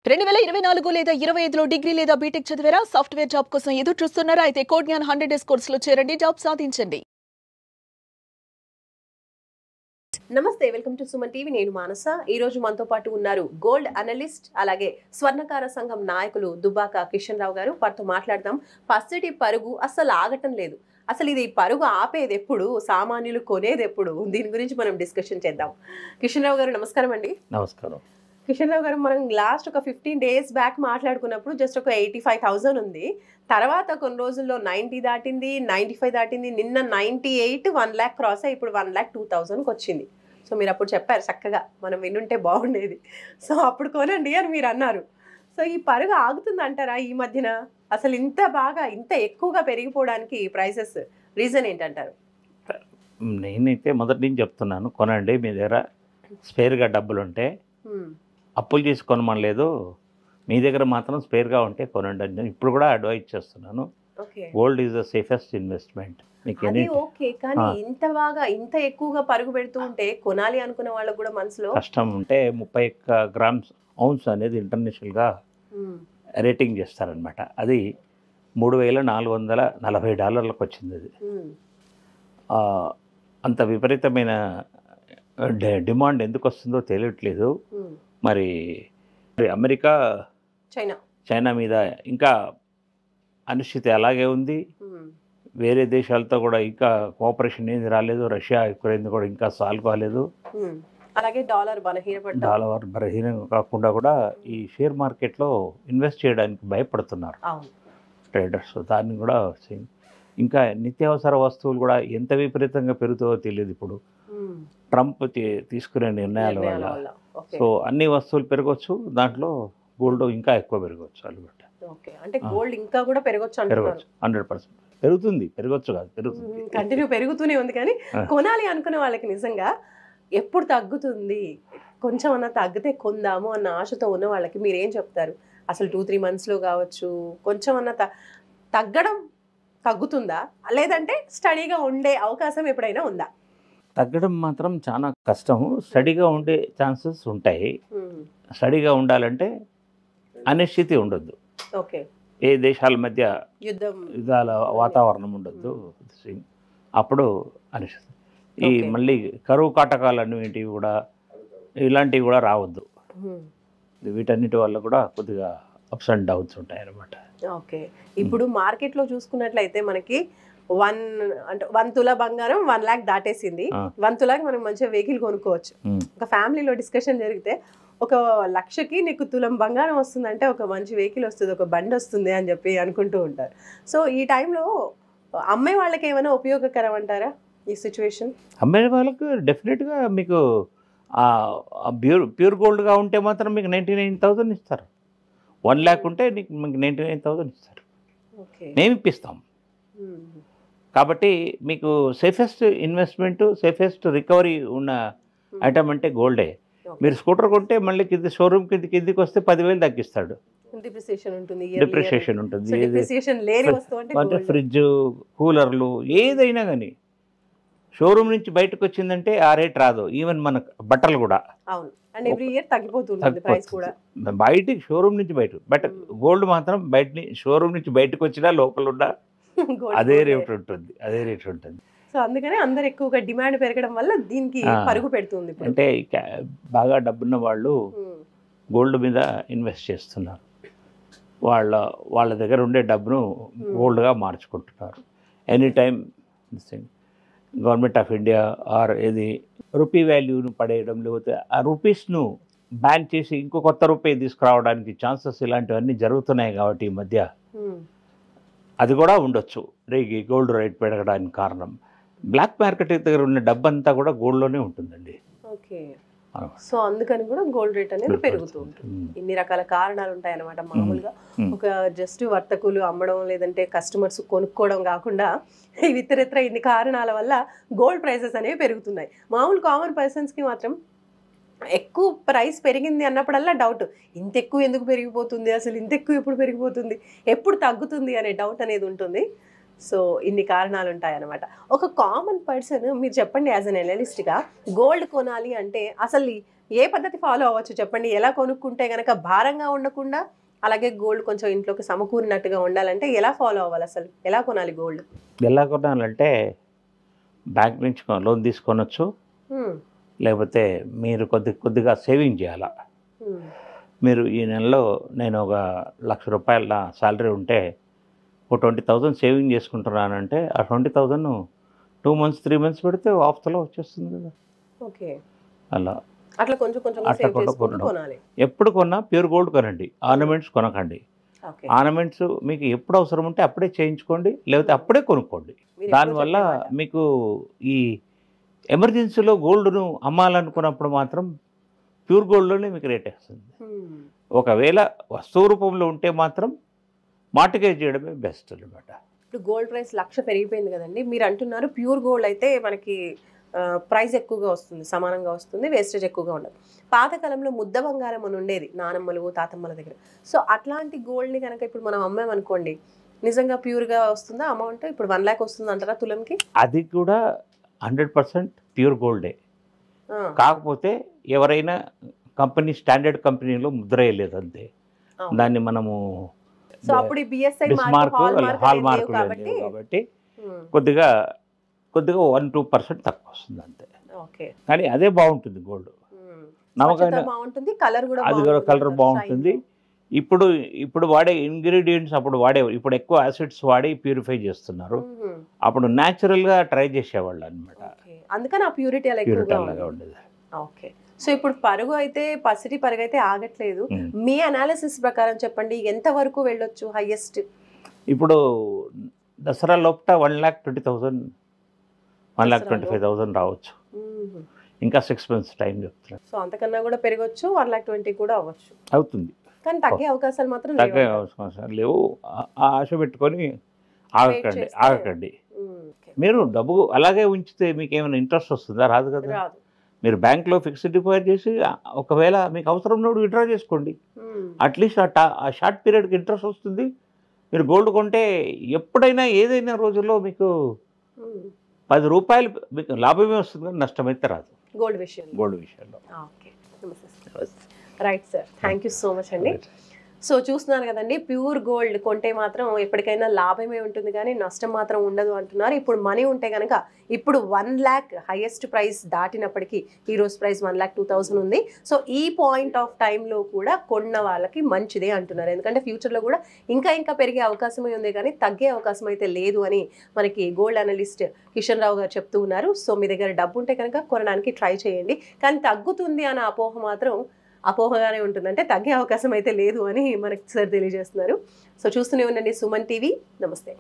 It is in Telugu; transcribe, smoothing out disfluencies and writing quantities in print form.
2024 లేదా 25లో డిగ్రీ లేదా బీటెక్ చదివారా? సాఫ్ట్‌వేర్ జాబ్ కోసం ఎదురు చూస్తున్నారా? అయితే కోడ్ జ్ఞాన్ 100 డేస్ కోర్సులో చేరండి, జాబ్ సాధించండి. నమస్తే, వెల్కమ్ టు సుమన్ టీవీ. నేను మానస. ఈ రోజు మనతో పాటు ఉన్నారు గోల్డ్ అనలిస్ట్ అలాగే స్వర్ణకార సంఘం నాయకులు దుబ్బాక కిషన్ రావు గారు. వారితో మాట్లాడదాం. పసిడి పరుగు అసలు ఆగటం లేదు. అసలు ఇది పరుగు ఆపేది ఎప్పుడు, సామాన్యులు కొనేది ఎప్పుడు, దీని గురించి మనం డిస్కషన్ చేద్దాం. కిషన్ రావు గారు నమస్కారం అండి. నమస్కారం. కిషన్ రావు గారు, మనం లాస్ట్ ఒక 15 days బ్యాక్ మాట్లాడుకున్నప్పుడు జస్ట్ ఒక 85,000 ఉంది. తర్వాత కొన్ని రోజుల్లో 90 దాటింది, 95 దాటింది, నిన్న 98, 1 lakh క్రాస్ అయ్యి ఇప్పుడు 1,02,000కి వచ్చింది. సో మీరు అప్పుడు చెప్పారు చక్కగా మనం వినుంటే బాగుండేది, సో అప్పుడు కొనండి అని మీరు అన్నారు. సో ఈ పరుగు ఆగుతుంది అంటారా ఈ మధ్యన? అసలు ఇంత బాగా ఇంత ఎక్కువగా పెరిగిపోవడానికి ప్రైసెస్ రీజన్ ఏంటంటారు? నేనైతే మొదటి నుంచి చెప్తున్నాను, కొనండి. మీ దగ్గర స్పేర్గా డబ్బులు ఉంటే, అప్పులు చేసి కొనమనలేదు, మీ దగ్గర మాత్రం స్పేర్గా ఉంటే కొనండి అని ఇప్పుడు కూడా అడ్వైజ్ చేస్తున్నాను. Gold is the safest investment. Okay, కానీ ఇంత బాగా ఇంత ఎక్కువగా పరుగు పెడుతూ ఉంటే కొనాలి అనుకున్న వాళ్ళకు కూడా మనసులో కష్టం ఉంటే 31 grams ఔన్స్ అనేది ఇంటర్నేషనల్గా రేటింగ్ చేస్తారనమాట. అది $3,440 వచ్చింది. అది అంత విపరీతమైన డిమాండ్ ఎందుకు వస్తుందో తెలియట్లేదు. మరి అమెరికా చైనా మీద ఇంకా అనిశ్చితి అలాగే ఉంది. వేరే దేశాలతో కూడా ఇంకా కోఆపరేషన్ ఏది రాలేదు. రష్యా యుక్రెయిన్ కూడా ఇంకా సాల్వ్ కాలేదు. అలాగే డాలర్ బలహీనం కాకుండా కూడా ఈ షేర్ మార్కెట్లో ఇన్వెస్ట్ చేయడానికి భయపడుతున్నారు ట్రేడర్స్. దాన్ని కూడా ఇంకా నిత్యావసర వస్తువులు కూడా ఎంత విపరీతంగా పెరుగుతుందో తెలియదు ఇప్పుడు ట్రంప్ తీసుకునే నిర్ణయాల వల్ల. సో అన్ని వస్తువులు పెరగవచ్చు, దాంట్లో గోల్డ్ ఇంకా ఎక్కువ పెరగవచ్చు. అంటే గోల్డ్ ఇంకా కూడా పెరగవచ్చు 100% పెరగవచ్చు కాదు, పెరుగుతుంది, కంటిన్యూ పెరుగుతూనే ఉంది. కానీ కొనాలి అనుకునే వాళ్ళకి నిజంగా ఎప్పుడు తగ్గుతుంది, కొంచెం అన్నా తగ్గితే కొందాము అన్న ఆశతో ఉన్న వాళ్ళకి మీరేం చెప్తారు? అసలు 2-3 monthsలో కావచ్చు కొంచెం అన్నా తగ్గుతుందా, లేదంటే స్టడీగా ఉండే అవకాశం ఎప్పుడైనా ఉందా? తగ్గడం మాత్రం చాలా కష్టం. స్టడీగా ఉండే ఛాన్సెస్ ఉంటాయి. స్టడీగా ఉండాలంటే అనిశ్చితి ఉండొద్దు. ఓకే, ఏ దేశాల మధ్య యుద్ధాల వాతావరణం ఉండొద్దు. అప్పుడు అనిశ్చితి. ఈ మళ్ళీ కరువు కాటకాలు అనేటివి కూడా ఇలాంటివి కూడా రావద్దు. వీటన్నిటి వల్ల కూడా కొద్దిగా అప్స్ అండ్ డౌన్స్ ఉంటాయి అన్నమాట. ఓకే, ఇప్పుడు మార్కెట్లో చూసుకున్నట్లయితే మనకి 1 తులా బంగారం 1 lakh దాటేసింది. 1 తులాకి మనం మంచిగా వెహికల్ కొనుక్కోవచ్చు. ఒక ఫ్యామిలీలో డిస్కషన్ జరిగితే 1,00,000కి నీకు తులం బంగారం వస్తుందంటే ఒక మంచి వెహికల్ వస్తుంది, ఒక బండి వస్తుంది అని చెప్పి అనుకుంటూ ఉంటారు. సో ఈ టైంలో అమ్మాయి వాళ్ళకి ఏమైనా ఉపయోగకరం అంటారా ఈ సిచ్యువేషన్? అమ్మాయి వాళ్ళకు డెఫినెట్గా మీకు ప్యూర్ గోల్డ్గా ఉంటే మాత్రం మీకు 99,000 ఇస్తారు. 1 lakh ఉంటే మీకు 99,000 ఇస్తారు. మేము ఇప్పిస్తాం. కాబట్టి మీకు సేఫెస్ట్ ఇన్వెస్ట్మెంట్, సేఫెస్ట్ రికవరీ ఉన్న ఐటమ్ అంటే గోల్డే. మీరు స్కూటర్ కొంటే మళ్ళీ షోరూమ్ కిందికి వస్తే 10,000 తగ్గిస్తాడు. డిప్రిషియేషన్ ఉంటుంది. అంటే ఫ్రిడ్జ్, కూలర్లు ఏదైనా కానీ షోరూమ్ నుంచి బయటకు వచ్చిందంటే ఆ రేట్ రాదు. ఈవెన్ మన బట్టలు కూడా బయటికి షోరూమ్ నుంచి బయట గోల్డ్ మాత్రం షోరూమ్ నుంచి బయటకు వచ్చినా లోపల ఉన్న అదే రేట్ ఉంటుంది. సో అందుకనే అందరు ఎక్కువగా డిమాండ్ పెరగడం వల్ల దీనికి పరుగు పెడుతుంది. అంటే బాగా డబ్బున్న వాళ్ళు గోల్డ్ మీద ఇన్వెస్ట్ చేస్తున్నారు. వాళ్ళ దగ్గర ఉండే డబ్బును గోల్డ్గా మార్చుకుంటున్నారు. Any time government of India or ఏది రూపీ వాల్యూను పడేయడం, లేకపోతే ఆ రూపీస్ను బ్యాన్ చేసి ఇంకో కొత్త రూపీ తీసుకురావడానికి ఛాన్సెస్ ఇలాంటివన్నీ జరుగుతున్నాయి. కాబట్టి ఈ మధ్య అది కూడా ఉండొచ్చు గోల్డ్ రేట్ పెరగడానికి కారణం. బ్లాక్ మార్కెట్ దగ్గర ఉన్న డబ్బు అంతా కూడా గోల్డ్లోనే ఉంటుందండి. ఓకే, సో అందుకని కూడా గోల్డ్ రేట్ అనేది పెరుగుతూ ఉంటుంది. ఇన్ని రకాల కారణాలు ఉంటాయి అన్నమాట. మామూలుగా ఒక జస్ట్ వర్తకులు అమ్మడం లేదంటే కస్టమర్స్ కొనుక్కోవడం కాకుండా ఇతరత్ర ఇన్ని కారణాల వల్ల గోల్డ్ ప్రైసెస్ అనేవి పెరుగుతున్నాయి. మామూలు కామన్ పర్సన్స్కి మాత్రం ఎక్కువ ప్రైస్ పెరిగింది అన్నప్పుడల్లా డౌట్, ఇంత ఎక్కువ ఎందుకు పెరిగిపోతుంది, అసలు ఇంత ఎక్కువ ఎప్పుడు పెరిగిపోతుంది, ఎప్పుడు తగ్గుతుంది అనే డౌట్ అనేది ఉంటుంది. సో ఇన్ని కారణాలు ఉంటాయి అన్నమాట. ఒక కామన్ పర్సన్ మీరు చెప్పండి, యాజ్ అన్ అనలిస్ట్గా గోల్డ్ కొనాలి అంటే అసలు ఏ పద్ధతి ఫాలో అవ్వచ్చు చెప్పండి? ఎలా కొనుక్కుంటే గనక భారంగా ఉండకుండా, అలాగే గోల్డ్ కొంచెం ఇంట్లోకి సమకూరినట్టుగా ఉండాలంటే ఎలా ఫాలో అవ్వాలి? అసలు ఎలా కొనాలి గోల్డ్? ఎలా కొనాలంటే బ్యాంక్ నుంచి లోన్ తీసుకొనొచ్చు, లేకపోతే మీరు కొద్దిగా సేవింగ్ చేయాలా. మీరు ఈ నెలలో నేను ఒక ₹1,00,000 నా శాలరీ ఉంటే ఒక 20,000 సేవింగ్ చేసుకుంటున్నానంటే ఆ 20,000 2 months 3 months పెడితే ఆఫ్తలో వచ్చేస్తుంది కదా. ఓకే, అలా అట్లా కొంచెం కొంచెం అట్లా సేవ్ కూడా చేసుకుంటూ కొనడం. కొనాలి. ఎప్పుడు కొన్నా ప్యూర్ గోల్డ్ కొనండి, ఆర్నమెంట్స్ కొనకండి. ఓకే, ఆర్నమెంట్స్ మీకు ఎప్పుడు అవసరం ఉంటే అప్పుడే చేయించుకోండి, లేకపోతే అప్పుడే కొనుక్కోండి. మీరు దానివల్ల ఎప్పుడో చెప్పే మాట. మీకు ఈ ఎమర్జెన్సీలో గోల్డ్ను అమ్మాలనుకున్నప్పుడు మాత్రం ప్యూర్ గోల్డ్లోనే మీకు రేట్ వస్తుంది. ఒకవేళ వస్తువు రూపంలో ఉంటే మాత్రం మార్టిగేజ్ చేయడమే బెస్ట్ అనమాట. ఇప్పుడు గోల్డ్ ప్రైస్ 1,00,000 పెరిగిపోయింది కదండి. మీరు అంటున్నారు ప్యూర్ గోల్డ్ అయితే మనకి ప్రైస్ ఎక్కువగా వస్తుంది, సమానంగా వస్తుంది, వేస్టేజ్ ఎక్కువగా ఉండదు. పాతకాలంలో ముద్ద బంగారం అని ఉండేది నానమ్మలు తాతమ్మల దగ్గర. సో అట్లాంటి గోల్డ్ని కనుక ఇప్పుడు మనం అమ్మామనుకోండి, నిజంగా ప్యూర్గా వస్తుందా అమౌంట్? ఇప్పుడు 1,00,000 వస్తుంది అంటారా తులంకి? అది కూడా 100% ప్యూర్ గోల్డే. కాకపోతే ఎవరైనా కంపెనీ స్టాండర్డ్ కంపెనీలో ముద్ర వేయలేదు అంతే. దాన్ని మనము సో అప్పుడు ఈ బిఎస్ఐ బిస్మార్క్ హాల్ మార్క్ కాబట్టి కాబట్టి కొద్దిగా 1-2% తక్కువ వస్తుంది అంతే. ఓకే, కానీ అదే బాగుంటుంది గోల్డ్. నమ్మకమైన బాగుంటుంది, కలర్ కూడా అది కూడా కలర్ బాగుంటుంది. ఇప్పుడు వాడే ఇంగ్రీడియంట్స్ ఇప్పుడు ఎక్కువ యాసిడ్స్ వాడి ప్యూరిఫై చేస్తున్నారు. అప్పుడు న్యాచురల్గా ట్రై చేసేవాళ్ళు అనమాట. అందుకని ఆ ప్యూరిటీ అలా ప్యూరిటీ ఎక్కువగా అలాగా ఉండేది. ఓకే, సో ఇప్పుడు పరుగు అయితే పసిటి పరుగు అయితే ఆగట్లేదు. మీ అనాలిసిస్ ప్రకారం చెప్పండి, ఎంత వరకు వెళ్ళొచ్చు హైయెస్ట్? ఇప్పుడు దసరా లోపల 1,20,000 1,25,000 రావచ్చు. ఇంకా 6 months టైం చెప్తున్నారు. సో అంతకన్నా కూడా పెరగచ్చు, 1,20,000 కూడా అవ్వచ్చు. అవుతుంది, కానీ తగ్గే అవకాశాలు మాత్రం తగ్గే లేవు. అవసరం లేవు. ఆ ఆశ పెట్టుకొని ఆగకండి. మీరు డబ్బు అలాగే ఉంచితే మీకు ఏమైనా ఇంట్రెస్ట్ వస్తుందా? రాదు కదా. రాదు. మీరు బ్యాంక్లో ఫిక్స్డ్ డిపాజిట్ చేసి ఒకవేళ మీకు అవసరం ఉన్నప్పుడు విత్డ్రా చేసుకోండి. అట్లీస్ట్ ఆ షార్ట్ పీరియడ్కి ఇంట్రెస్ట్ వస్తుంది. మీరు గోల్డ్ కొంటే ఎప్పుడైనా ఏదైనా రోజుల్లో మీకు ₹10 మీకు లాభమే వస్తుంది, కానీ నష్టమైతే రాదు గోల్డ్ విషయంలో. Okay, right sir, thank you so much అండి. సో చూస్తున్నారు కదండి, ప్యూర్ గోల్డ్ కొంటే మాత్రం ఎప్పటికైనా లాభమే ఉంటుంది కానీ నష్టం మాత్రం ఉండదు అంటున్నారు. ఇప్పుడు మనీ ఉంటే కనుక ఇప్పుడు 1,00,000 హైయెస్ట్ ప్రైస్ దాటినప్పటికీ ఈ రోజు ప్రైస్ 1,02,000 ఉంది. సో ఈ పాయింట్ ఆఫ్ టైంలో కూడా కొన్న వాళ్ళకి మంచిదే అంటున్నారు. ఎందుకంటే ఫ్యూచర్లో కూడా ఇంకా పెరిగే అవకాశమే ఉంది కానీ తగ్గే అవకాశం అయితే లేదు అని మనకి గోల్డ్ అనలిస్ట్ కిషన్ రావు గారు చెప్తూ ఉన్నారు. సో మీ దగ్గర డబ్బు ఉంటే కనుక కొనడానికి ట్రై చేయండి, కానీ తగ్గుతుంది అన్న అపోహ మాత్రం అపోహగానే ఉంటుంది. అంటే తగ్గే అవకాశం అయితే లేదు అని మనకి సార్ తెలియజేస్తున్నారు. సో చూస్తూనే ఉండండి సుమన్ టీవీ. నమస్తే.